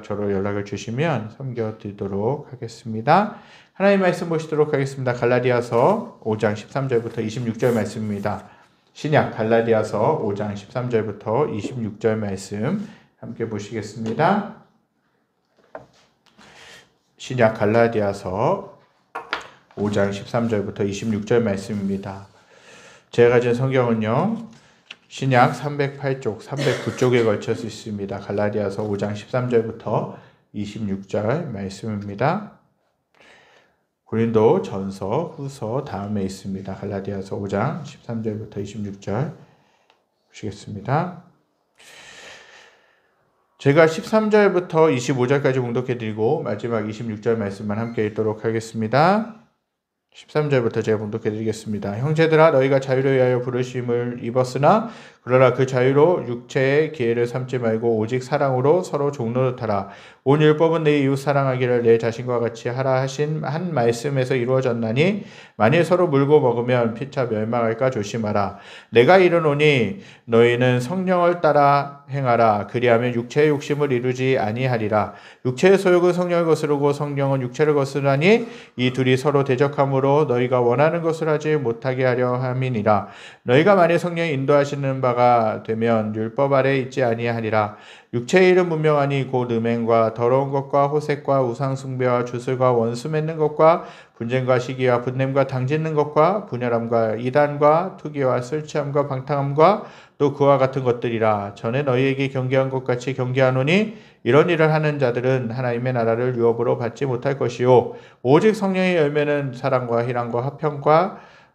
저로 연락을 주시면 섬겨드리도록 하겠습니다. 하나님 말씀 보시도록 하겠습니다. 갈라디아서 5장 13절부터 26절 말씀입니다. 신약 갈라디아서 5장 13절부터 26절 말씀 함께 보시겠습니다. 신약 갈라디아서 5장 13절부터 26절 말씀입니다. 제가 가진 성경은요, 신약 308쪽, 309쪽에 걸쳐서 있습니다. 갈라디아서 5장 13절부터 26절 말씀입니다. 고린도 전서, 후서 다음에 있습니다. 갈라디아서 5장 13절부터 26절 보시겠습니다. 제가 13절부터 25절까지 봉독해드리고 마지막 26절 말씀만 함께 읽도록 하겠습니다. 13절부터 제가 봉독해드리겠습니다. 형제들아, 너희가 자유를 위하여 부르심을 입었으나 그러나 그 자유로 육체의 기회를 삼지 말고 오직 사랑으로 서로 종노릇하라. 온 율법은 내 이웃 사랑하기를 내 자신과 같이 하라 하신 한 말씀에서 이루어졌나니 만일 서로 물고 먹으면 피차 멸망할까 조심하라. 내가 이르노니 너희는 성령을 따라 행하라. 그리하면 육체의 욕심을 이루지 아니하리라. 육체의 소욕은 성령을 거스르고 성령은 육체를 거스르나니 이 둘이 서로 대적함으로 너희가 원하는 것을 하지 못하게 하려 함이니라. 너희가 만일 성령이 인도하시는 바가 되면 율법 아래 있지 아니하리라. 육체의 일은 분명하니 곧 음행과 더러운 것과 호색과 우상숭배와 주술과 원수 맺는 것과 분쟁과 시기와 분냄과 당짓는 것과 분열함과 이단과 투기와 술취함과 방탕함과 또 그와 같은 것들이라. 전에 너희에게 경계한 것 같이 경계하노니 이런 일을 하는 자들은 하나님의 나라를 유업으로 받지 못할 것이요 오직 성령의 열매는 사랑과 희락과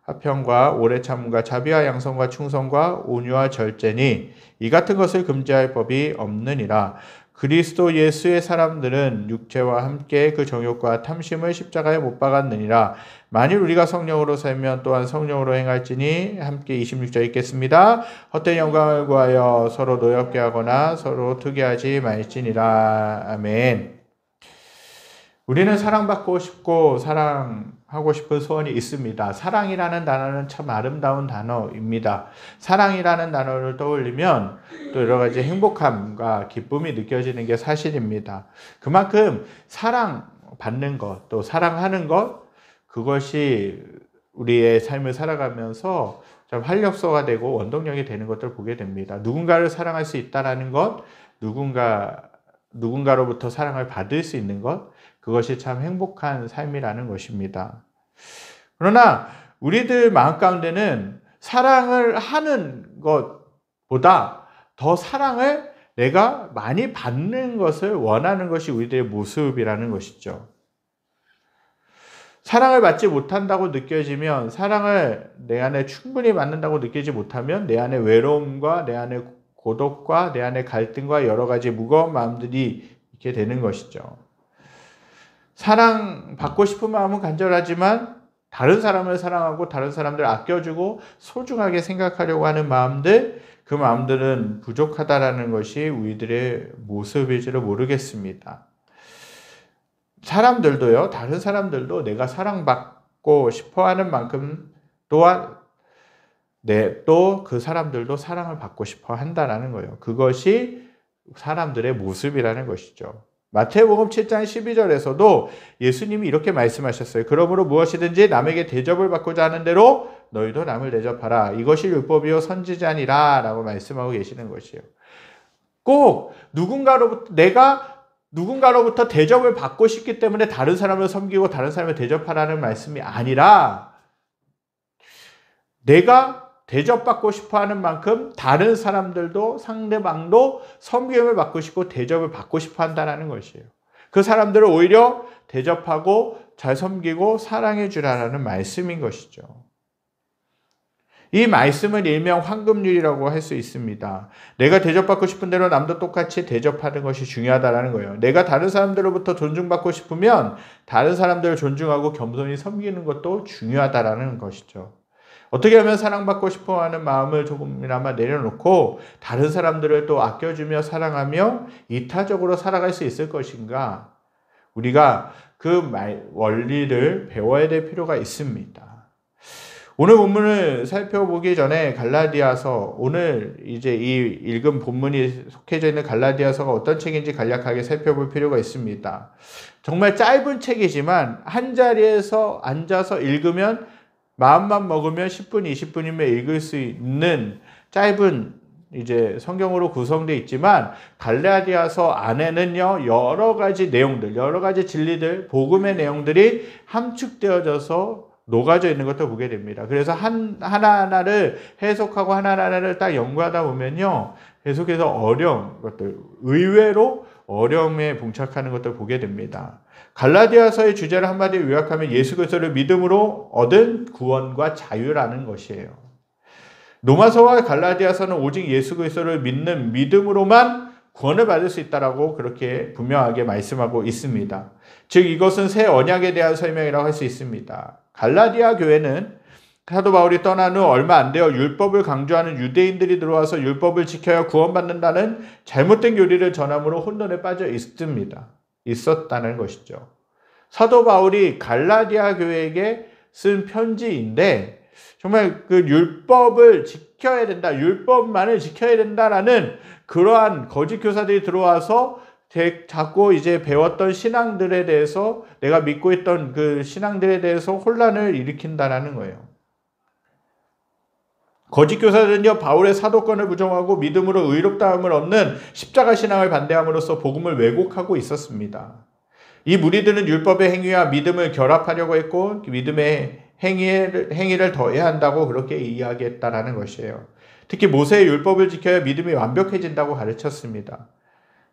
화평과 오래 참음과 자비와 양성과 충성과 온유와 절제니 이 같은 것을 금지할 법이 없느니라. 그리스도 예수의 사람들은 육체와 함께 그 정욕과 탐심을 십자가에 못 박았느니라. 만일 우리가 성령으로 살면 또한 성령으로 행할지니 함께 26절 읽겠습니다. 헛된 영광을 구하여 서로 노엽게 하거나 서로 투기하지 말지니라. 아멘. 우리는 사랑받고 싶고 사랑하고 싶은 소원이 있습니다. 사랑이라는 단어는 참 아름다운 단어입니다. 사랑이라는 단어를 떠올리면 또 여러 가지 행복함과 기쁨이 느껴지는 게 사실입니다. 그만큼 사랑받는 것, 또 사랑하는 것, 그것이 우리의 삶을 살아가면서 좀 활력소가 되고 원동력이 되는 것들을 보게 됩니다. 누군가를 사랑할 수 있다는 것, 누군가로부터 사랑을 받을 수 있는 것, 그것이 참 행복한 삶이라는 것입니다. 그러나 우리들 마음 가운데는 사랑을 하는 것보다 더 사랑을 내가 많이 받는 것을 원하는 것이 우리들의 모습이라는 것이죠. 사랑을 받지 못한다고 느껴지면, 사랑을 내 안에 충분히 받는다고 느끼지 못하면 내 안에 외로움과 내 안에 고독과 내 안에 갈등과 여러 가지 무거운 마음들이 있게 되는 것이죠. 사랑받고 싶은 마음은 간절하지만 다른 사람을 사랑하고 다른 사람들을 아껴주고 소중하게 생각하려고 하는 마음들, 그 마음들은 부족하다라는 것이 우리들의 모습일지를 모르겠습니다. 사람들도요, 다른 사람들도 내가 사랑받고 싶어하는 만큼 또한 또 그 사람들도 사랑을 받고 싶어 한다라는 거예요. 그것이 사람들의 모습이라는 것이죠. 마태복음 7장 12절에서도 예수님이 이렇게 말씀하셨어요. 그러므로 무엇이든지 남에게 대접을 받고자 하는 대로 너희도 남을 대접하라. 이것이 율법이요 선지자니라 라고 말씀하고 계시는 것이에요. 꼭 내가 누군가로부터 대접을 받고 싶기 때문에 다른 사람을 섬기고 다른 사람을 대접하라는 말씀이 아니라, 내가 대접받고 싶어하는 만큼 다른 사람들도, 상대방도 섬김을 받고 싶고 대접을 받고 싶어 한다는 것이에요. 그 사람들을 오히려 대접하고 잘 섬기고 사랑해 주라는 말씀인 것이죠. 이 말씀은 일명 황금률이라고 할 수 있습니다. 내가 대접받고 싶은 대로 남도 똑같이 대접하는 것이 중요하다는 거예요. 내가 다른 사람들로부터 존중받고 싶으면 다른 사람들을 존중하고 겸손히 섬기는 것도 중요하다는 것이죠. 어떻게 하면 사랑받고 싶어하는 마음을 조금이나마 내려놓고 다른 사람들을 또 아껴주며 사랑하며 이타적으로 살아갈 수 있을 것인가? 우리가 그 원리를 배워야 될 필요가 있습니다. 오늘 본문을 살펴보기 전에 갈라디아서, 오늘 이제 이 읽은 본문이 속해져 있는 갈라디아서가 어떤 책인지 간략하게 살펴볼 필요가 있습니다. 정말 짧은 책이지만 한 자리에서 앉아서 읽으면, 마음만 먹으면 10분, 20분이면 읽을 수 있는 짧은 이제 성경으로 구성되어 있지만, 갈라디아서 안에는요, 여러 가지 내용들, 여러 가지 진리들, 복음의 내용들이 함축되어져서 녹아져 있는 것도 보게 됩니다. 그래서 하나하나를 해석하고 하나하나를 딱 연구하다 보면요, 계속해서 어려운 것들, 의외로 어려움에 봉착하는 것들 보게 됩니다. 갈라디아서의 주제를 한마디로 요약하면 예수 그리스도를 믿음으로 얻은 구원과 자유라는 것이에요. 로마서와 갈라디아서는 오직 예수 그리스도를 믿는 믿음으로만 구원을 받을 수 있다라고 그렇게 분명하게 말씀하고 있습니다. 즉 이것은 새 언약에 대한 설명이라고 할 수 있습니다. 갈라디아 교회는 사도 바울이 떠난 후 얼마 안 되어 율법을 강조하는 유대인들이 들어와서 율법을 지켜야 구원받는다는 잘못된 교리를 전함으로 혼돈에 빠져 있었다는 것이죠. 사도 바울이 갈라디아 교회에게 쓴 편지인데, 정말 그 율법을 지켜야 된다, 율법만을 지켜야 된다라는 그러한 거짓 교사들이 들어와서 자꾸 이제 배웠던 신앙들에 대해서, 내가 믿고 있던 그 신앙들에 대해서 혼란을 일으킨다라는 거예요. 거짓 교사들은요, 바울의 사도권을 부정하고 믿음으로 의롭다함을 얻는 십자가 신앙을 반대함으로써 복음을 왜곡하고 있었습니다. 이 무리들은 율법의 행위와 믿음을 결합하려고 했고, 믿음의 행위를 더해야 한다고 그렇게 이야기했다라는 것이에요. 특히 모세의 율법을 지켜야 믿음이 완벽해진다고 가르쳤습니다.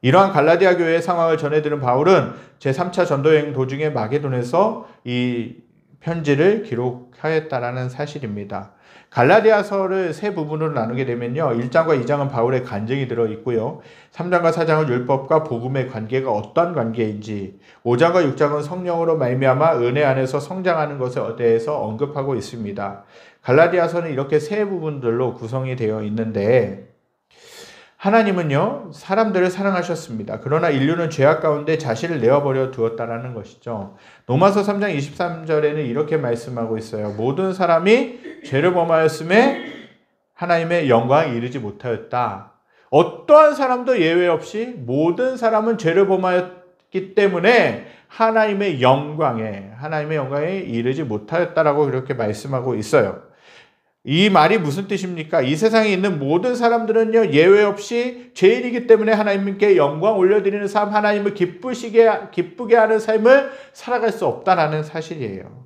이러한 갈라디아 교회의 상황을 전해들은 바울은 제3차 전도여행 도중에 마게돈에서 이 편지를 기록하였다라는 사실입니다. 갈라디아서를 세 부분으로 나누게 되면요, 1장과 2장은 바울의 간증이 들어있고요, 3장과 4장은 율법과 복음의 관계가 어떤 관계인지, 5장과 6장은 성령으로 말미암아 은혜 안에서 성장하는 것에 대해서 언급하고 있습니다. 갈라디아서는 이렇게 세 부분들로 구성이 되어 있는데, 하나님은요, 사람들을 사랑하셨습니다. 그러나 인류는 죄악 가운데 자신을 내어버려 두었다라는 것이죠. 로마서 3장 23절에는 이렇게 말씀하고 있어요. 모든 사람이 죄를 범하였음에 하나님의 영광에 이르지 못하였다. 어떠한 사람도 예외 없이 모든 사람은 죄를 범하였기 때문에 하나님의 영광에 이르지 못하였다라고 그렇게 말씀하고 있어요. 이 말이 무슨 뜻입니까? 이 세상에 있는 모든 사람들은요, 예외 없이 죄인이기 때문에 하나님께 영광 올려드리는 삶, 하나님을 기쁘게 하는 삶을 살아갈 수 없다라는 사실이에요.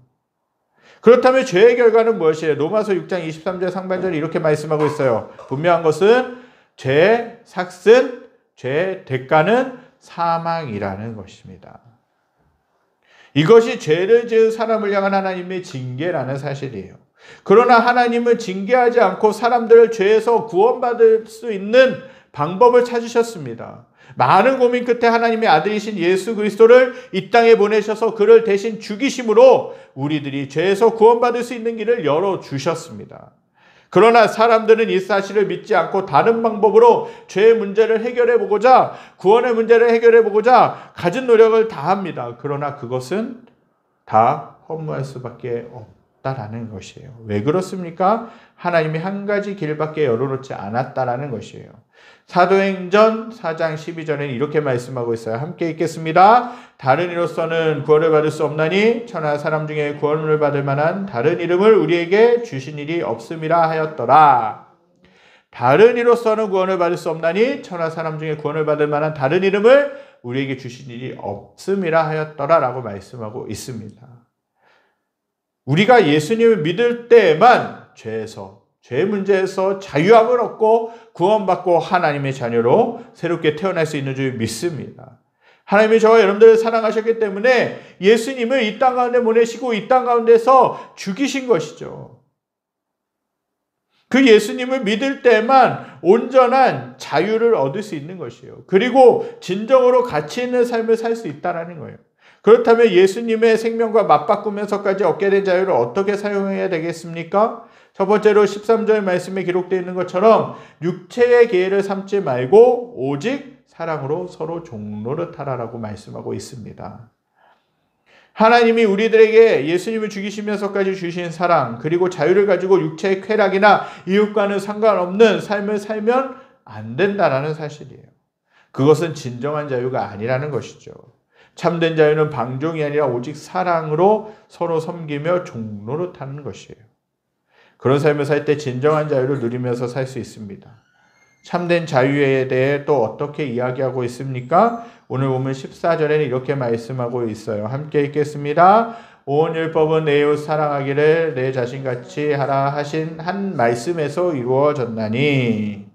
그렇다면 죄의 결과는 무엇이에요? 로마서 6장 23절 상반절이 이렇게 말씀하고 있어요. 분명한 것은 죄의 삭슨, 죄의 대가는 사망이라는 것입니다. 이것이 죄를 지은 사람을 향한 하나님의 징계라는 사실이에요. 그러나 하나님은 징계하지 않고 사람들을 죄에서 구원받을 수 있는 방법을 찾으셨습니다. 많은 고민 끝에 하나님의 아들이신 예수 그리스도를 이 땅에 보내셔서 그를 대신 죽이심으로 우리들이 죄에서 구원받을 수 있는 길을 열어주셨습니다. 그러나 사람들은 이 사실을 믿지 않고 다른 방법으로 죄의 문제를 해결해보고자, 구원의 문제를 해결해보고자 가진 노력을 다합니다. 그러나 그것은 다 허무할 수밖에 없다라는 것이에요. 왜 그렇습니까? 하나님이 한 가지 길밖에 열어놓지 않았다라는 것이에요. 사도행전 4장 12절에는 이렇게 말씀하고 있어요. 함께 읽겠습니다. 다른 이로서는 구원을 받을 수 없나니 천하 사람 중에 구원을 받을 만한 다른 이름을 우리에게 주신 일이 없음이라 하였더라. 다른 이로서는 구원을 받을 수 없나니 천하 사람 중에 구원을 받을 만한 다른 이름을 우리에게 주신 일이 없음이라 하였더라 라고 말씀하고 있습니다. 우리가 예수님을 믿을 때에만 죄 문제에서 자유함을 얻고 구원받고 하나님의 자녀로 새롭게 태어날 수 있는 줄 믿습니다. 하나님이 저와 여러분들을 사랑하셨기 때문에 예수님을 이 땅 가운데 보내시고 이 땅 가운데서 죽이신 것이죠. 그 예수님을 믿을 때만 온전한 자유를 얻을 수 있는 것이에요. 그리고 진정으로 가치 있는 삶을 살 수 있다는 거예요. 그렇다면 예수님의 생명과 맞바꾸면서까지 얻게 된 자유를 어떻게 사용해야 되겠습니까? 첫 번째로 13절 말씀에 기록되어 있는 것처럼 육체의 계획을 삼지 말고 오직 사랑으로 서로 종노릇하라라고 말씀하고 있습니다. 하나님이 우리들에게 예수님을 죽이시면서까지 주신 사랑, 그리고 자유를 가지고 육체의 쾌락이나 이웃과는 상관없는 삶을 살면 안 된다라는 사실이에요. 그것은 진정한 자유가 아니라는 것이죠. 참된 자유는 방종이 아니라 오직 사랑으로 서로 섬기며 종노릇하는 것이에요. 그런 삶을 살 때 진정한 자유를 누리면서 살 수 있습니다. 참된 자유에 대해 또 어떻게 이야기하고 있습니까? 오늘 보면 14절에는 이렇게 말씀하고 있어요. 함께 읽겠습니다. 온 율법은 내 이웃 사랑하기를 내 자신같이 하라 하신 한 말씀에서 이루어졌나니.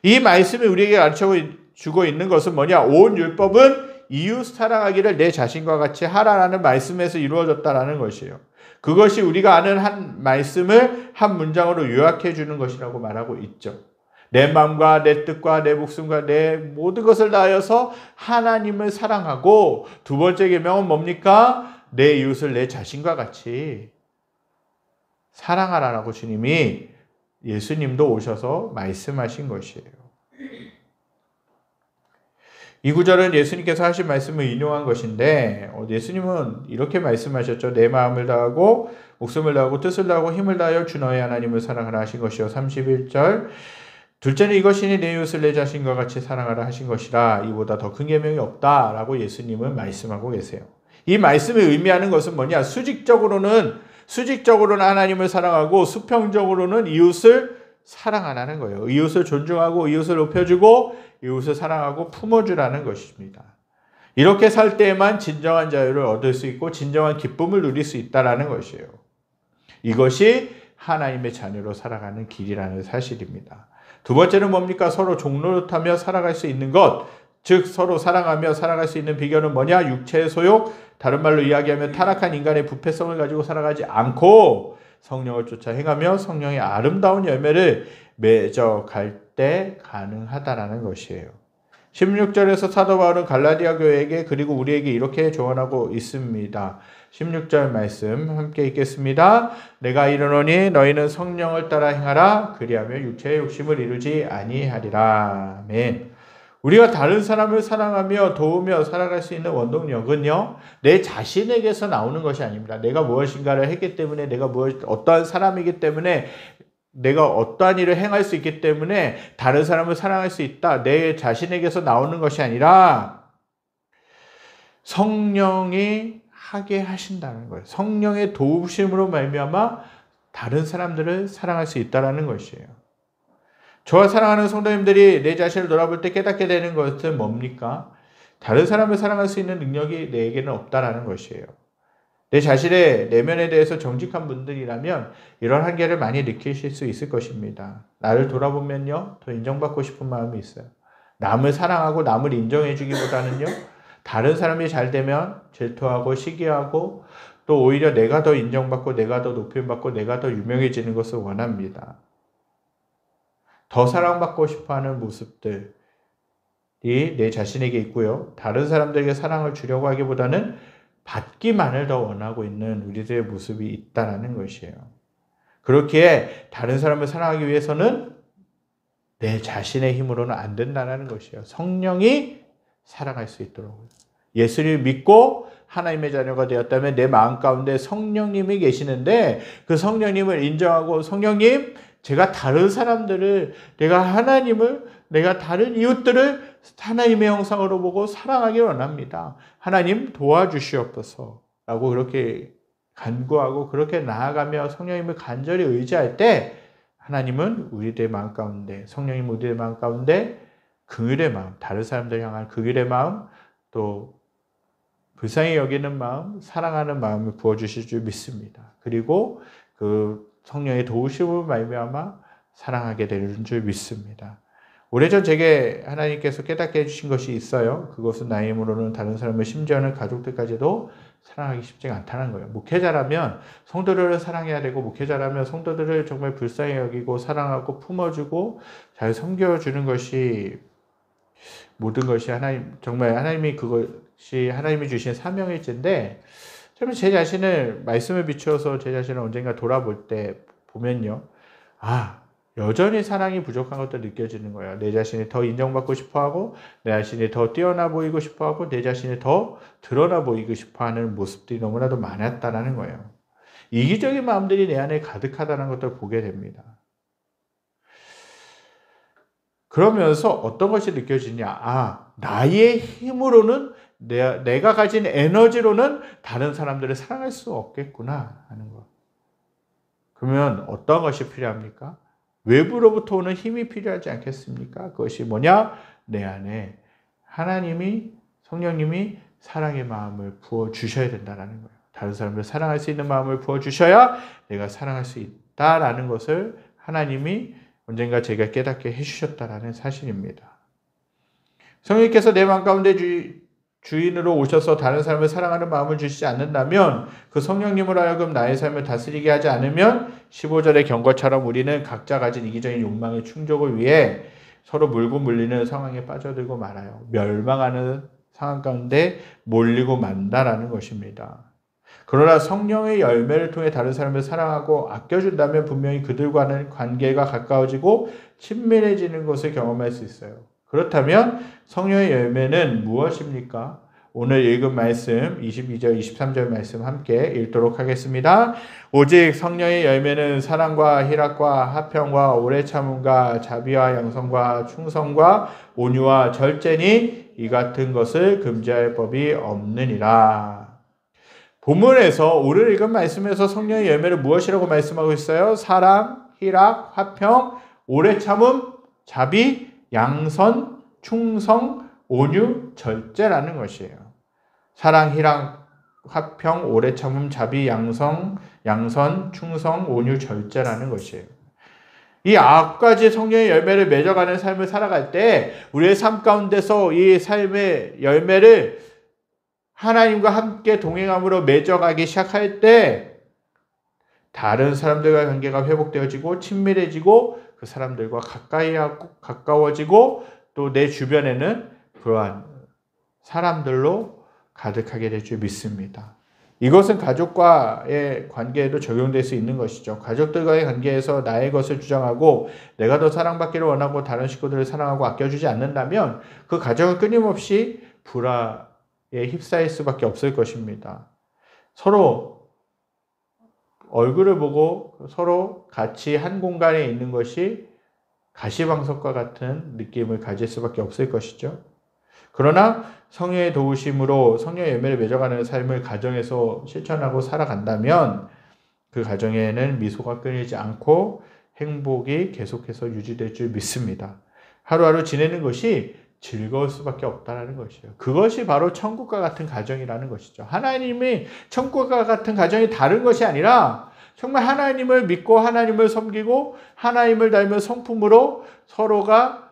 이 말씀이 우리에게 가르쳐주고 있는 것은 뭐냐? 온 율법은 이웃 사랑하기를 내 자신과 같이 하라라는 말씀에서 이루어졌다라는 것이에요. 그것이 우리가 아는 한 말씀을 한 문장으로 요약해 주는 것이라고 말하고 있죠. 내 마음과 내 뜻과 내 목숨과 내 모든 것을 다하여서 하나님을 사랑하고, 두 번째 계명은 뭡니까? 내 이웃을 내 자신과 같이 사랑하라라고 주님이, 예수님도 오셔서 말씀하신 것이에요. 이 구절은 예수님께서 하신 말씀을 인용한 것인데, 예수님은 이렇게 말씀하셨죠. 내 마음을 다하고 목숨을 다하고 뜻을 다하고 힘을 다하여 주 너의 하나님을 사랑하라 하신 것이요. 31절 둘째는 이것이니 내 이웃을 내 자신과 같이 사랑하라 하신 것이라. 이보다 더 큰 계명이 없다라고 예수님은 말씀하고 계세요. 이 말씀이 의미하는 것은 뭐냐? 수직적으로는 하나님을 사랑하고 수평적으로는 이웃을 사랑하라는 거예요. 이웃을 존중하고 이웃을 높여주고 이웃을 사랑하고 품어주라는 것입니다. 이렇게 살 때에만 진정한 자유를 얻을 수 있고 진정한 기쁨을 누릴 수 있다는 것이에요. 이것이 하나님의 자녀로 살아가는 길이라는 사실입니다. 두 번째는 뭡니까? 서로 종노릇하며 살아갈 수 있는 것, 즉 서로 사랑하며 살아갈 수 있는 비결은 뭐냐? 육체의 소욕, 다른 말로 이야기하면 타락한 인간의 부패성을 가지고 살아가지 않고 성령을 쫓아 행하며 성령의 아름다운 열매를 맺어갈 때 가능하다라는 것이에요. 16절에서 사도 바울은 갈라디아 교회에게 그리고 우리에게 이렇게 조언하고 있습니다. 16절 말씀 함께 읽겠습니다. 내가 이르노니 너희는 성령을 따라 행하라. 그리하며 육체의 욕심을 이루지 아니하리라. 아멘. 우리가 다른 사람을 사랑하며 도우며 살아갈 수 있는 원동력은요, 내 자신에게서 나오는 것이 아닙니다. 내가 무엇인가를 했기 때문에, 내가 어떠한 사람이기 때문에, 내가 어떠한 일을 행할 수 있기 때문에 다른 사람을 사랑할 수 있다. 내 자신에게서 나오는 것이 아니라 성령이 하게 하신다는 거예요. 성령의 도우심으로 말미암아 다른 사람들을 사랑할 수 있다는 것이에요. 저와 사랑하는 성도님들이 내 자신을 돌아볼 때 깨닫게 되는 것은 뭡니까? 다른 사람을 사랑할 수 있는 능력이 내게는 없다라는 것이에요. 내 자신의 내면에 대해서 정직한 분들이라면 이런 한계를 많이 느끼실 수 있을 것입니다. 나를 돌아보면요, 더 인정받고 싶은 마음이 있어요. 남을 사랑하고 남을 인정해 주기보다는요, 다른 사람이 잘 되면 질투하고 시기하고 또 오히려 내가 더 인정받고 내가 더 높임받고 내가 더 유명해지는 것을 원합니다. 더 사랑받고 싶어하는 모습들이 내 자신에게 있고요. 다른 사람들에게 사랑을 주려고 하기보다는 받기만을 더 원하고 있는 우리들의 모습이 있다는 것이에요. 그렇기에 다른 사람을 사랑하기 위해서는 내 자신의 힘으로는 안 된다는 것이에요. 성령이 사랑할 수 있도록. 예수를 믿고 하나님의 자녀가 되었다면 내 마음 가운데 성령님이 계시는데 그 성령님을 인정하고, 성령님, 제가 다른 사람들을, 내가 하나님을, 내가 다른 이웃들을 하나님의 형상으로 보고 사랑하기 원합니다. 하나님 도와주시옵소서 라고 그렇게 간구하고 그렇게 나아가며 성령님을 간절히 의지할 때 하나님은 우리들의 마음 가운데, 성령님은 우리들의 마음 가운데 긍휼의 마음, 다른 사람들 향한 긍휼의 마음, 또 불쌍히 여기는 마음, 사랑하는 마음을 부어주실 줄 믿습니다. 그리고 그 성령의 도우심으로 말미암아 사랑하게 되는 줄 믿습니다. 오래전 제게 하나님께서 깨닫게 해주신 것이 있어요. 그것은 나의 힘으로는 다른 사람을, 심지어는 가족들까지도 사랑하기 쉽지가 않다는 거예요. 목회자라면 성도들을 사랑해야 되고, 목회자라면 성도들을 정말 불쌍히 여기고 사랑하고 품어주고 잘 섬겨주는 것이, 모든 것이 정말 그것이 하나님이 주신 사명일진데, 저는 제 자신을, 말씀을 비추어서 제 자신을 언젠가 돌아볼 때 보면요, 여전히 사랑이 부족한 것도 느껴지는 거예요. 내 자신이 더 인정받고 싶어하고 내 자신이 더 뛰어나 보이고 싶어하고 내 자신이 더 드러나 보이고 싶어하는 모습들이 너무나도 많았다는 거예요. 이기적인 마음들이 내 안에 가득하다는 것을 보게 됩니다. 그러면서 어떤 것이 느껴지냐? 나의 힘으로는 내가 가진 에너지로는 다른 사람들을 사랑할 수 없겠구나 하는 것. 그러면 어떤 것이 필요합니까? 외부로부터 오는 힘이 필요하지 않겠습니까? 그것이 뭐냐? 내 안에 하나님이, 성령님이 사랑의 마음을 부어주셔야 된다는 거예요. 다른 사람을 사랑할 수 있는 마음을 부어주셔야 내가 사랑할 수 있다라는 것을 하나님이 언젠가 제가 깨닫게 해주셨다라는 사실입니다. 성령님께서 내 마음 가운데 주인으로 오셔서 다른 사람을 사랑하는 마음을 주시지 않는다면 그 성령님으로 하여금 나의 삶을 다스리게 하지 않으면 15절의 경고처럼 우리는 각자 가진 이기적인 욕망의 충족을 위해 서로 물고 물리는 상황에 빠져들고 말아요. 멸망하는 상황 가운데 몰리고 만다라는 것입니다. 그러나 성령의 열매를 통해 다른 사람을 사랑하고 아껴준다면 분명히 그들과는 관계가 가까워지고 친밀해지는 것을 경험할 수 있어요. 그렇다면 성령의 열매는 무엇입니까? 오늘 읽은 말씀 22절 23절 말씀 함께 읽도록 하겠습니다. 오직 성령의 열매는 사랑과 희락과 화평과 오래 참음과 자비와 양선과 충성과 온유와 절제니 이 같은 것을 금지할 법이 없느니라. 본문에서 오늘 읽은 말씀에서 성령의 열매를 무엇이라고 말씀하고 있어요? 사랑, 희락, 화평, 오래 참음, 자비, 양선, 충성, 온유, 절제라는 것이에요. 사랑, 희락, 화평, 오래 참음, 자비, 양선, 충성, 온유, 절제라는 것이에요. 이 9가지 성령의 열매를 맺어가는 삶을 살아갈 때 우리의 삶 가운데서 이 삶의 열매를 하나님과 함께 동행함으로 맺어가기 시작할 때 다른 사람들과 관계가 회복되어지고 친밀해지고 그 사람들과 가까워지고 또 내 주변에는 그러한 사람들로 가득하게 될 줄 믿습니다. 이것은 가족과의 관계에도 적용될 수 있는 것이죠. 가족들과의 관계에서 나의 것을 주장하고 내가 더 사랑받기를 원하고 다른 식구들을 사랑하고 아껴주지 않는다면 그 가정은 끊임없이 불화에 휩싸일 수밖에 없을 것입니다. 서로 얼굴을 보고 서로 같이 한 공간에 있는 것이 가시방석과 같은 느낌을 가질 수밖에 없을 것이죠. 그러나 성령의 도우심으로 성령의 열매를 맺어가는 삶을 가정에서 실천하고 살아간다면 그 가정에는 미소가 끊이지 않고 행복이 계속해서 유지될 줄 믿습니다. 하루하루 지내는 것이 즐거울 수밖에 없다는 것이에요. 그것이 바로 천국과 같은 가정이라는 것이죠. 하나님이 천국과 같은 가정이 다른 것이 아니라 정말 하나님을 믿고 하나님을 섬기고 하나님을 닮은 성품으로 서로가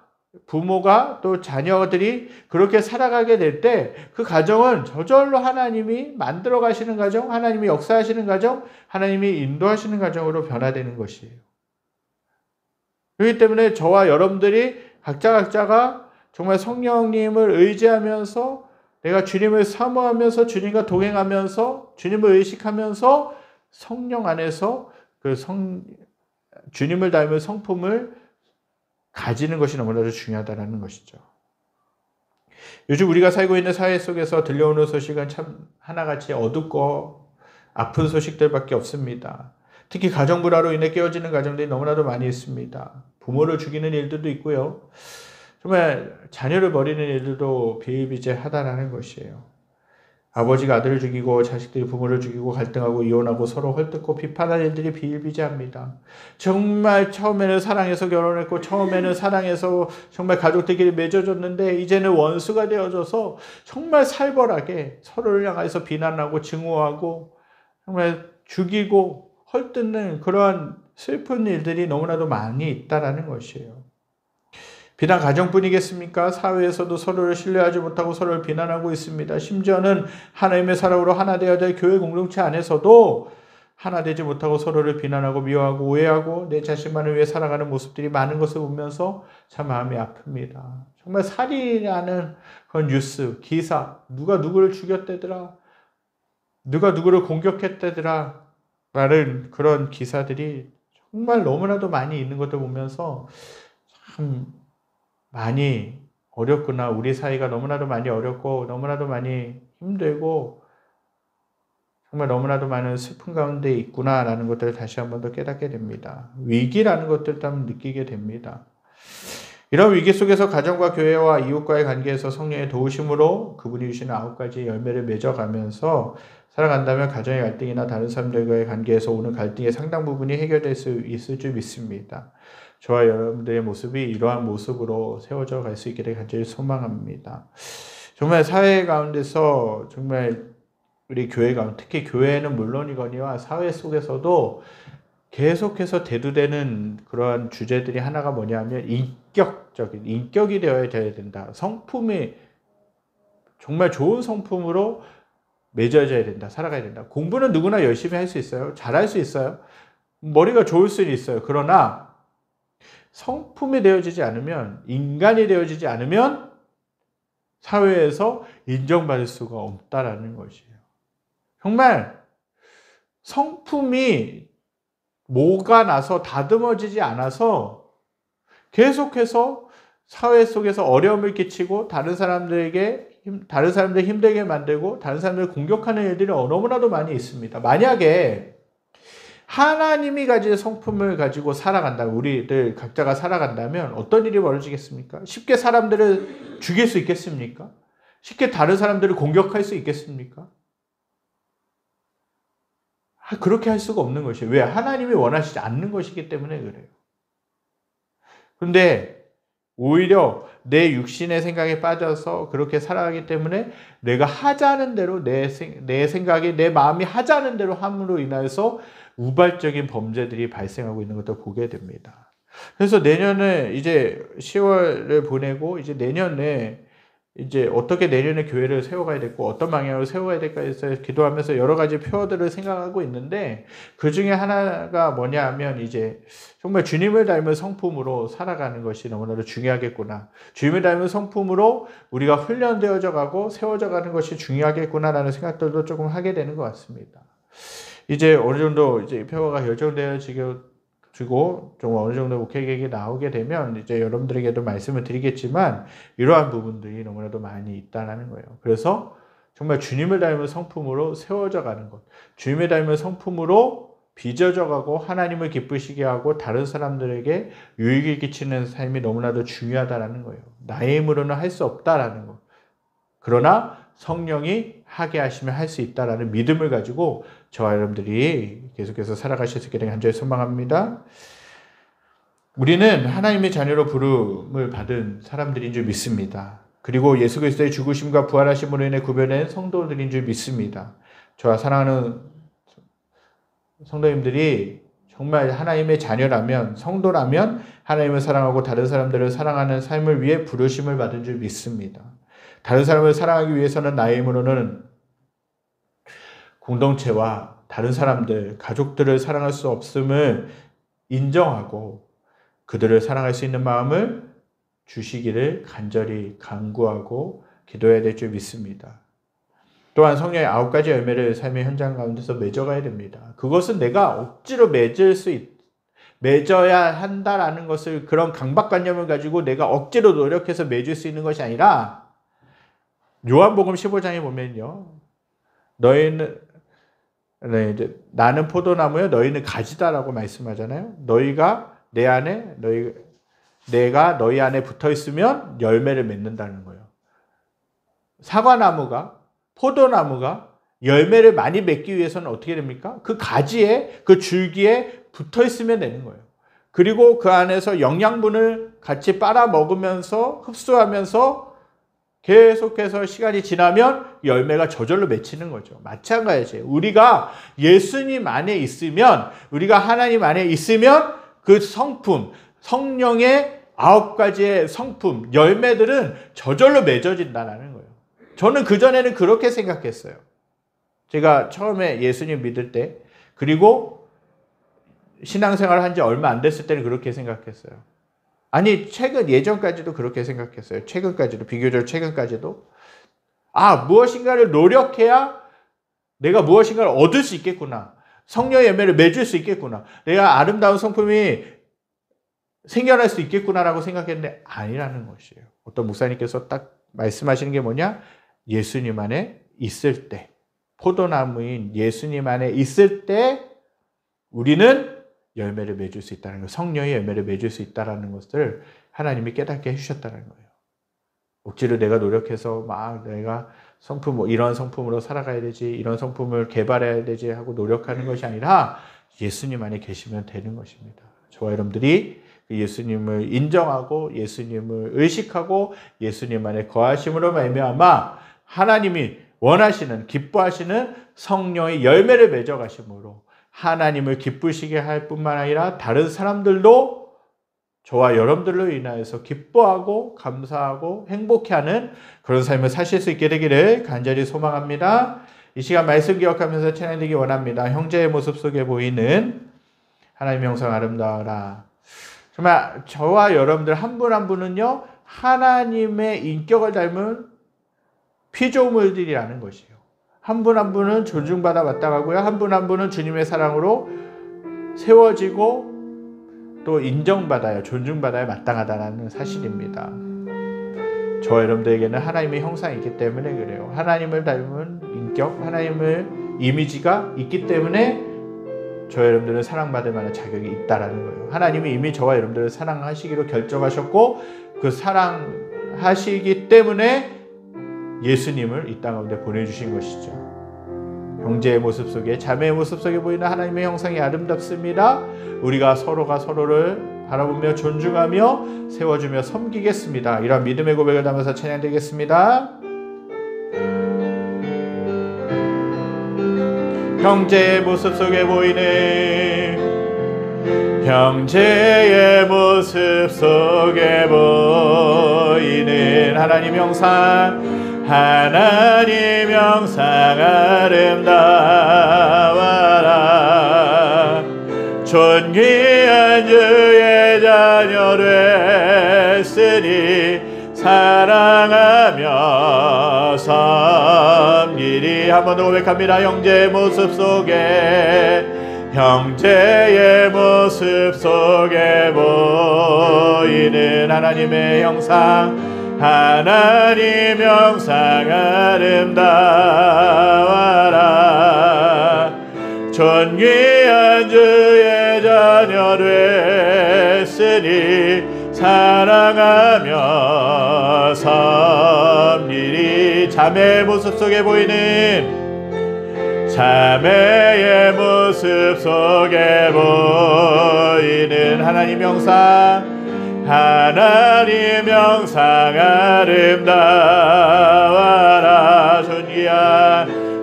부모가 또 자녀들이 그렇게 살아가게 될 때 그 가정은 저절로 하나님이 만들어 가시는 가정, 하나님이 역사하시는 가정, 하나님이 인도하시는 가정으로 변화되는 것이에요. 그렇기 때문에 저와 여러분들이 각자가 정말 성령님을 의지하면서 내가 주님을 사모하면서 주님과 동행하면서 주님을 의식하면서 성령 안에서 그 주님을 닮은 성품을 가지는 것이 너무나도 중요하다는 것이죠. 요즘 우리가 살고 있는 사회 속에서 들려오는 소식은 참 하나같이 어둡고 아픈 소식들밖에 없습니다. 특히 가정 불화로 인해 깨어지는 가정들이 너무나도 많이 있습니다. 부모를 죽이는 일들도 있고요. 정말 자녀를 버리는 일들도 비일비재하다는 것이에요. 아버지가 아들을 죽이고 자식들이 부모를 죽이고 갈등하고 이혼하고 서로 헐뜯고 비판하는 일들이 비일비재합니다. 정말 처음에는 사랑해서 결혼했고 처음에는 사랑해서 정말 가족들끼리 맺어졌는데 이제는 원수가 되어져서 정말 살벌하게 서로를 향해서 비난하고 증오하고 정말 죽이고 헐뜯는 그러한 슬픈 일들이 너무나도 많이 있다는 것이에요. 비단 가정뿐이겠습니까? 사회에서도 서로를 신뢰하지 못하고 서로를 비난하고 있습니다. 심지어는 하나님의 사랑으로 하나 되어야 될 교회 공동체 안에서도 하나 되지 못하고 서로를 비난하고 미워하고 오해하고 내 자신만을 위해 살아가는 모습들이 많은 것을 보면서 참 마음이 아픕니다. 정말 살인하는 그런 뉴스, 기사, 누가 누구를 죽였대더라, 누가 누구를 공격했대더라 라는 그런 기사들이 정말 너무나도 많이 있는 것들 보면서 참 많이 어렵구나. 우리 사이가 너무나도 많이 어렵고 너무나도 많이 힘들고 정말 너무나도 많은 슬픔 가운데 있구나라는 것들을 다시 한 번 더 깨닫게 됩니다. 위기라는 것들도 한번 느끼게 됩니다. 이런 위기 속에서 가정과 교회와 이웃과의 관계에서 성령의 도우심으로 그분이 주시는 9가지 열매를 맺어가면서 살아간다면 가정의 갈등이나 다른 사람들과의 관계에서 오는 갈등의 상당 부분이 해결될 수 있을 줄 믿습니다. 저와 여러분들의 모습이 이러한 모습으로 세워져 갈 수 있기를 간절히 소망합니다. 정말 사회 가운데서 정말 우리 교회 가운데 특히 교회는 물론이거니와 사회 속에서도 계속해서 대두되는 그러한 주제들이 하나가 뭐냐면 인격이 되어야 된다. 성품이 정말 좋은 성품으로 맺어져야 된다. 살아가야 된다. 공부는 누구나 열심히 할 수 있어요. 잘할 수 있어요. 머리가 좋을 수는 있어요. 그러나 성품이 되어지지 않으면, 인간이 되어지지 않으면 사회에서 인정받을 수가 없다라는 것이에요. 정말 성품이 뭐가 나서 다듬어지지 않아서 계속해서 사회 속에서 어려움을 끼치고 다른 사람들 힘들게 만들고 다른 사람들을 공격하는 일들이 너무나도 많이 있습니다. 만약에 하나님이 가진 성품을 가지고 살아간다면, 우리들 각자가 살아간다면 어떤 일이 벌어지겠습니까? 쉽게 사람들을 죽일 수 있겠습니까? 쉽게 다른 사람들을 공격할 수 있겠습니까? 그렇게 할 수가 없는 것이에요. 왜? 하나님이 원하시지 않는 것이기 때문에 그래요. 그런데 오히려 내 육신의 생각에 빠져서 그렇게 살아가기 때문에 내가 하자는 대로 내 생각이, 내 마음이 하자는 대로 함으로 인해서 우발적인 범죄들이 발생하고 있는 것도 보게 됩니다. 그래서 내년에 이제 10월을 보내고 이제 내년에 이제 어떻게 내년에 교회를 세워가야 되고 어떤 방향으로 세워야 될까에 대해서 기도하면서 여러 가지 표어들을 생각하고 있는데, 그 중에 하나가 뭐냐 하면 이제 정말 주님을 닮은 성품으로 살아가는 것이 너무나도 중요하겠구나. 주님을 닮은 성품으로 우리가 훈련되어져 가고 세워져 가는 것이 중요하겠구나라는 생각들도 조금 하게 되는 것 같습니다. 이제 어느 정도 이제 표어가 결정되어지고 좀 어느 정도 목회 계획이 나오게 되면 이제 여러분들에게도 말씀을 드리겠지만 이러한 부분들이 너무나도 많이 있다는 거예요. 그래서 정말 주님을 닮은 성품으로 세워져 가는 것, 주님을 닮은 성품으로 빚어져 가고 하나님을 기쁘시게 하고 다른 사람들에게 유익을 끼치는 삶이 너무나도 중요하다는 거예요. 나의 힘으로는 할 수 없다라는 것. 그러나 성령이 하게 하시면 할 수 있다라는 믿음을 가지고 저와 여러분들이 계속해서 살아가실 수 있기를 간절히 소망합니다. 우리는 하나님의 자녀로 부름을 받은 사람들인 줄 믿습니다. 그리고 예수 그리스도의 죽으심과 부활하심으로 인해 구별된 성도들인 줄 믿습니다. 저와 사랑하는 성도님들이 정말 하나님의 자녀라면, 성도라면 하나님을 사랑하고 다른 사람들을 사랑하는 삶을 위해 부르심을 받은 줄 믿습니다. 다른 사람을 사랑하기 위해서는 나의 힘으로는 공동체와 다른 사람들, 가족들을 사랑할 수 없음을 인정하고 그들을 사랑할 수 있는 마음을 주시기를 간절히 간구하고 기도해야 될 줄 믿습니다. 또한 성령의 9가지 열매를 삶의 현장 가운데서 맺어가야 됩니다. 그것은 내가 억지로 맺어야 한다라는 것을, 그런 강박관념을 가지고 내가 억지로 노력해서 맺을 수 있는 것이 아니라, 요한복음 15장에 보면요, 나는 포도나무요 너희는 가지다라고 말씀하잖아요. 너희가 내 안에, 내가 너희 안에 붙어 있으면 열매를 맺는다는 거예요. 사과나무가, 포도나무가 열매를 많이 맺기 위해서는 어떻게 됩니까? 그 가지에, 그 줄기에 붙어 있으면 되는 거예요. 그리고 그 안에서 영양분을 같이 빨아 먹으면서 흡수하면서 계속해서 시간이 지나면 열매가 저절로 맺히는 거죠. 마찬가지예요. 우리가 예수님 안에 있으면, 우리가 하나님 안에 있으면 그 성품, 성령의 9가지의 성품, 열매들은 저절로 맺어진다는 거예요. 저는 그전에는 그렇게 생각했어요. 제가 처음에 예수님 믿을 때, 그리고 신앙생활을 한 지 얼마 안 됐을 때는 그렇게 생각했어요. 아니, 예전까지도 그렇게 생각했어요. 비교적 최근까지도. 무엇인가를 노력해야 내가 무엇인가를 얻을 수 있겠구나. 성령의 열매를 맺을 수 있겠구나. 내가 아름다운 성품이 생겨날 수 있겠구나라고 생각했는데 아니라는 것이에요. 어떤 목사님께서 딱 말씀하시는 게 뭐냐? 예수님 안에 있을 때, 포도나무인 예수님 안에 있을 때 우리는 열매를 맺을 수 있다는 것, 성령의 열매를 맺을 수 있다는 것을 하나님이 깨닫게 해주셨다는 거예요. 억지로 내가 노력해서 막 내가 성품, 이런 성품으로 살아가야 되지, 이런 성품을 개발해야 되지 하고 노력하는 것이 아니라 예수님 안에 계시면 되는 것입니다. 저와 여러분들이 예수님을 인정하고 예수님을 의식하고 예수님 안에 거하심으로 말미암아 하나님이 원하시는, 기뻐하시는 성령의 열매를 맺어가심으로 하나님을 기쁘시게 할 뿐만 아니라 다른 사람들도 저와 여러분들로 인하여서 기뻐하고 감사하고 행복해하는 그런 삶을 사실 수 있게 되기를 간절히 소망합니다. 이 시간 말씀 기억하면서 찬양되기 원합니다. 형제의 모습 속에 보이는 하나님의 형상 아름다워라. 정말 저와 여러분들 한 분 한 분은요, 하나님의 인격을 닮은 피조물들이라는 것이에요. 한 분 한 분은 존중받아 마땅하고요. 한 분 한 분은 주님의 사랑으로 세워지고 또 인정받아야, 존중받아야 마땅하다는 사실입니다. 저와 여러분들에게는 하나님의 형상이 있기 때문에 그래요. 하나님을 닮은 인격, 하나님의 이미지가 있기 때문에 저와 여러분들은 사랑받을 만한 자격이 있다라는 거예요. 하나님이 이미 저와 여러분들을 사랑하시기로 결정하셨고 그 사랑하시기 때문에 예수님을 이 땅 가운데 보내주신 것이죠. 형제의 모습 속에, 자매의 모습 속에 보이는 하나님의 형상이 아름답습니다. 우리가 서로가 서로를 바라보며 존중하며 세워주며 섬기겠습니다. 이런 믿음의 고백을 담아서 찬양되겠습니다. 형제의 모습 속에 보이는, 형제의 모습 속에 보이는 하나님 형상, 하나님 형상 아름다워라. 존귀한 주의 자녀 됐으니 사랑하며 섬기리. 한 번 더 고백합니다. 형제의 모습 속에, 형제의 모습 속에 보이는 하나님의 형상, 하나님 형상 아름다워라. 존귀한 주의 자녀 됐으니 사랑하며 섬기리. 자매의 모습 속에 보이는, 자매의 모습 속에 보이는 하나님 형상, 하나님 형상 아름다워라.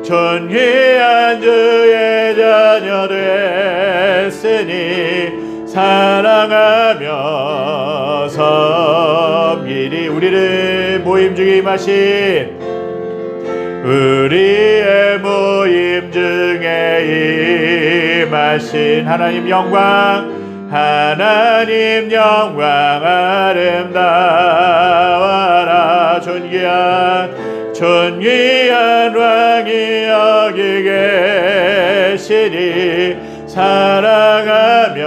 존귀한 주의 자녀 됐으니 사랑하며 섬기리. 우리를 모임 중에 임하신, 우리의 모임 중에 임하신 하나님 영광, 하나님 영광 아름다워라. 존귀한 왕이 여기 계시니 사랑하면서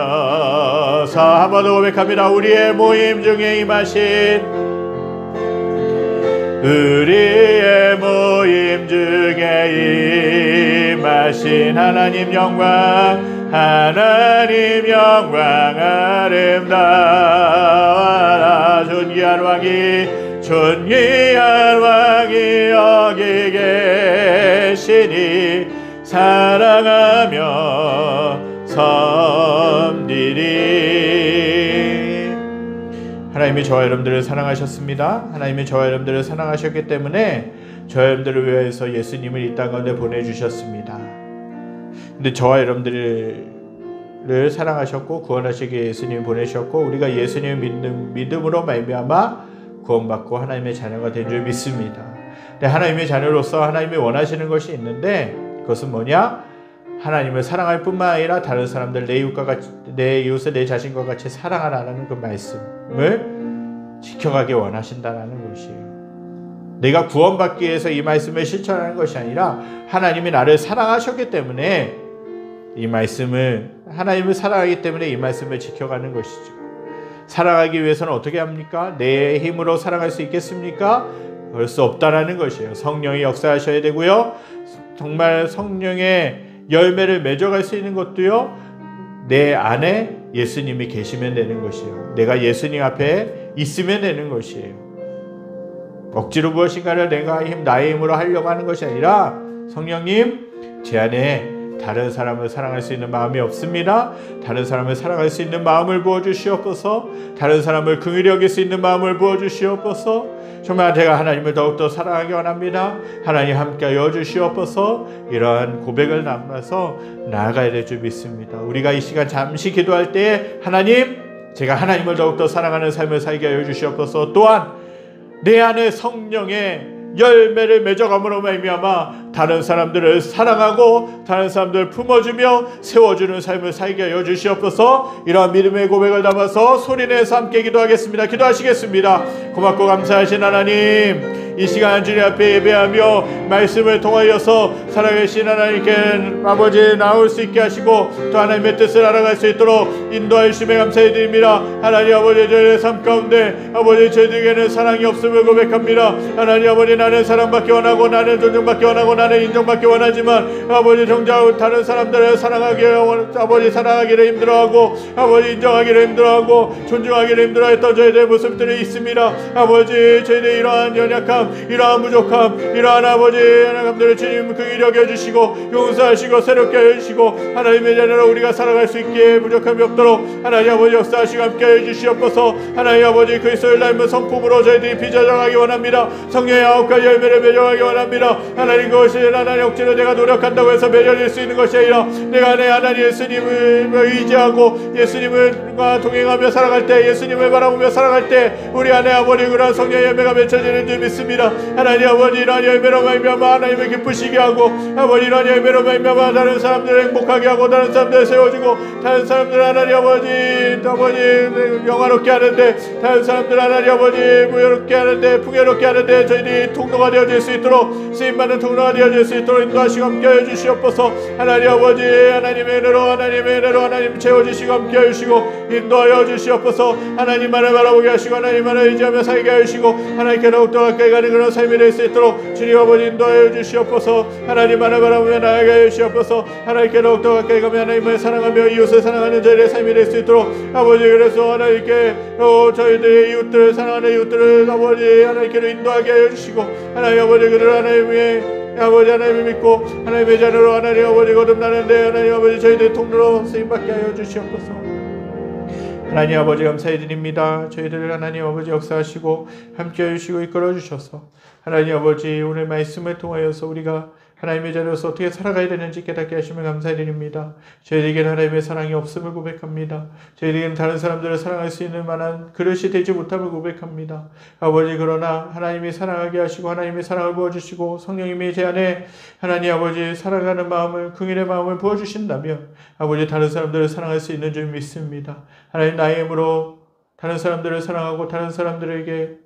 한 번 더 고백합니다. 우리의 모임 중에 임하신, 우리의 모임 중에 임하신 하나님 영광, 하나님 영광 아름다워라. 존귀한 왕이 여기 계시니 사랑하며 섬기리. 하나님이 저와 여러분들을 사랑하셨습니다. 하나님이 저와 여러분들을 사랑하셨기 때문에 저와 여러분들을 위해서 예수님을 이 땅 가운데 보내주셨습니다. 근데 저와 여러분들을 사랑하셨고 구원하시기 위해 예수님을 보내셨고, 우리가 예수님을 믿음으로 말미암아 구원받고 하나님의 자녀가 된 줄 믿습니다. 근데 하나님의 자녀로서 하나님이 원하시는 것이 있는데, 그것은 뭐냐? 하나님을 사랑할 뿐만 아니라 다른 사람들, 내 이웃을 내 자신과 같이 사랑하라는 그 말씀을 지켜가기 원하신다는 것이에요. 내가 구원받기 위해서 이 말씀을 실천하는 것이 아니라 하나님이 나를 사랑하셨기 때문에 이 말씀을 하나님을 사랑하기 때문에 이 말씀을 지켜가는 것이죠. 사랑하기 위해서는 어떻게 합니까? 내 힘으로 사랑할 수 있겠습니까? 그럴 수 없다라는 것이에요. 성령이 역사하셔야 되고요. 정말 성령의 열매를 맺어갈 수 있는 것도요, 내 안에 예수님이 계시면 되는 것이에요. 내가 예수님 앞에 있으면 되는 것이에요. 억지로 무엇인가를 나의 힘으로 하려고 하는 것이 아니라, 성령님, 제 안에 다른 사람을 사랑할 수 있는 마음이 없습니다. 다른 사람을 사랑할 수 있는 마음을 부어주시옵소서. 다른 사람을 긍휼히 여길 수 있는 마음을 부어주시옵소서. 정말 제가 하나님을 더욱더 사랑하기 원합니다. 하나님 함께하여 주시옵소서. 이러한 고백을 남아서 나아가야 될 줄 믿습니다. 우리가 이 시간 잠시 기도할 때, 하나님, 제가 하나님을 더욱더 사랑하는 삶을 살게 하여 주시옵소서. 또한 내 안에 성령의 열매를 맺어감으로 말미암아 다른 사람들을 사랑하고 다른 사람들을 품어주며 세워주는 삶을 살게 하여 주시옵소서. 이러한 믿음의 고백을 담아서 소리내서 함께 기도하겠습니다. 기도하시겠습니다. 고맙고 감사하신 하나님, 이 시간 주님 앞에 예배하며 말씀을 통하여서 살아계신 하나님께 아버지 나올 수 있게 하시고 또 하나님의 뜻을 알아갈 수 있도록 인도하여 주심에 감사해 드립니다. 하나님 아버지, 저희의 삶 가운데 아버지 저희들에게는 사랑이 없음을 고백합니다. 하나님 아버지, 나는 사랑받기 원하고 나는 존중받기 원하고 나는 인정받기 원하지만 아버지 정작 다른 사람들을 아버지 사랑하기를 힘들어하고 아버지 인정하기를 힘들어하고 존중하기를 힘들어했던 저희들의 모습들이 있습니다. 아버지, 저희들의 이러한 연약함, 이러한 부족함, 이러한 아버지 하나님들을 주님 긍휼히 여겨주시고 용서하시고 새롭게 해주시고 하나님의 자녀로 우리가 살아갈 수 있게 부족함이 없도록 하나님 아버지 역사하시고 함께 해주시옵소서. 하나님 아버지, 그리스도를 닮은 성품으로 저희들이 빚어져가기 원합니다. 성령의 9가지 열매를 맺어가기 원합니다. 하나님, 그것이 하나님 억지로 내가 노력한다고 해서 맺어질 수 있는 것이 아니라 내가 내 하나님 예수님을 의지하고 예수님과 동행하며 살아갈 때, 예수님을 바라보며 살아갈 때 우리 안에 아버지 그런 성령의 열매가 맺혀지는 줄 믿습니다. 하나님 아버지, 이러한 열매로 말미암아 하나님을 기쁘시게 하고 아버지 이러한 열매로 말미암아 다른 사람들을 행복하게 하고 다른 사람들을 세워주고 다른 사람들 하나님 아버지 영화롭게 하는데, 다른 사람들 하나님 아버지 무효롭게 하는데, 풍요롭게 하는데 저희들이 통로가 되어질 수 있도록, 쓰임받는 통로가 되어질 수 있도록 인도하시고 함께하여 주시옵소서. 하나님 아버지, 하나님의 은혜로 하나님 채워주시고 함께하여 주시고 인도하여 주시옵소서. 하나님만을 바라보게 하시고 하나님만을 의지하며 살게 하시고 하나님께 더욱더 가까이 가는 그런 삶이 될 수 있도록 주님 아버지 인도하여 주시옵소서. 하나님만을 바라보며 나아가게 하여 주시옵소서. 하나님께 더욱더 가까이 가며 하나님을 사랑하며 이웃을 사랑하는 저희의 삶이 될 수 있도록 아버지, 그래서 하나님께 저희들의 이웃들을 사랑하는 이웃들을 아버지 하나님께로 인도하게 하여 주시고 하나님 아버지, 그들 하나님의 아버지 하나님을 믿고 하나님의 자녀로 하나님 아버지 거듭나는데 하나님 아버지 저희들의 통로로 쓰임받게 하여 주시옵소서. 하나님 아버지 감사해 드립니다. 저희들 하나님 아버지 역사하시고 함께해 주시고 이끌어 주셔서 하나님 아버지 오늘 말씀을 통하여서 우리가 하나님의 자녀로서 어떻게 살아가야 되는지 깨닫게 하시면 감사드립니다. 저희에게는 하나님의 사랑이 없음을 고백합니다. 저희에게는 다른 사람들을 사랑할 수 있는 만한 그릇이 되지 못함을 고백합니다. 아버지, 그러나 하나님이 사랑하게 하시고 하나님의 사랑을 부어주시고 성령님이 제 안에 하나님 아버지 사랑하는 마음을, 긍휼의 마음을 부어주신다면 아버지 다른 사람들을 사랑할 수 있는 줄 믿습니다. 하나님, 나의 힘으로 다른 사람들을 사랑하고 다른 사람들에게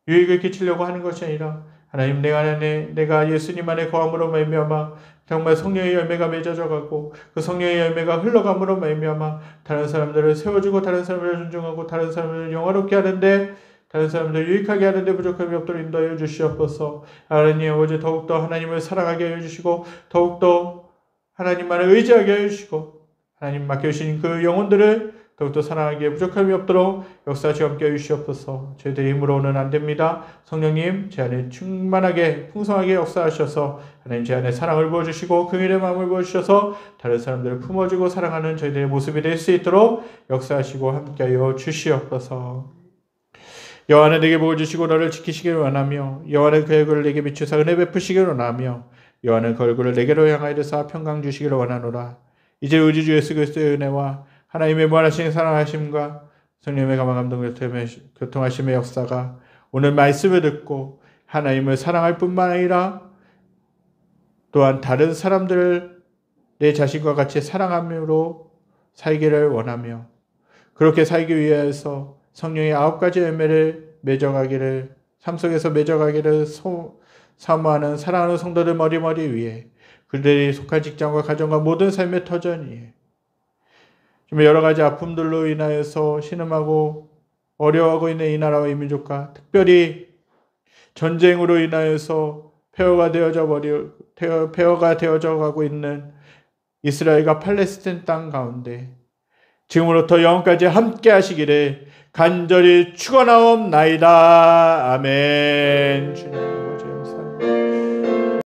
유익을 끼치려고 하는 것이 아니라 하나님, 내가 예수님 안에 거함으로 말미암아 정말 성령의 열매가 맺어져 가고 그 성령의 열매가 흘러감으로 말미암아 다른 사람들을 세워주고 다른 사람들을 존중하고 다른 사람들을 영화롭게 하는데, 다른 사람들을 유익하게 하는데 부족함이 없도록 인도하여 주시옵소서. 하나님 아버지, 더욱더 하나님을 사랑하게 하여 주시고 더욱더 하나님만을 의지하게 하여 주시고 하나님 맡겨주신 그 영혼들을 더욱더 사랑하기에 부족함이 없도록 역사하시고 함께 해주시옵소서. 저희들의 힘으로는 안 됩니다. 성령님, 제 안에 충만하게 풍성하게 역사하셔서 하나님 제 안에 사랑을 부어주시고 긍휼의 마음을 부어주셔서 다른 사람들을 품어주고 사랑하는 저희들의 모습이 될 수 있도록 역사하시고 함께하여 주시옵소서. 여호와는 내게 복을 주시고 너를 지키시기를 원하며 여호와는 그 얼굴을 내게 비추사 은혜 베푸시기를 원하며 여호와는 그 얼굴을 내게로 향하여서 평강 주시기를 원하노라. 이제 우리 주 예수 그리스도의 은혜와 하나님의 무한하신 사랑하심과 성령의 감화 감동 교통하심의 역사가 오늘 말씀을 듣고 하나님을 사랑할 뿐만 아니라 또한 다른 사람들을 내 자신과 같이 사랑함으로 살기를 원하며 그렇게 살기 위해서 성령의 9가지 열매를 삶 속에서 맺어가기를 사모하는 사랑하는 성도들 머리머리 위에 그들이 속한 직장과 가정과 모든 삶의 터전이에요. 지금 여러 가지 아픔들로 인하여서 신음하고 어려워하고 있는 이 나라와 이 민족과 특별히 전쟁으로 인하여서 폐허가 되어져 가고 있는 이스라엘과 팔레스틴 땅 가운데 지금으로부터 영원까지 함께 하시기를 간절히 축원하옵나이다. 아멘. 주님.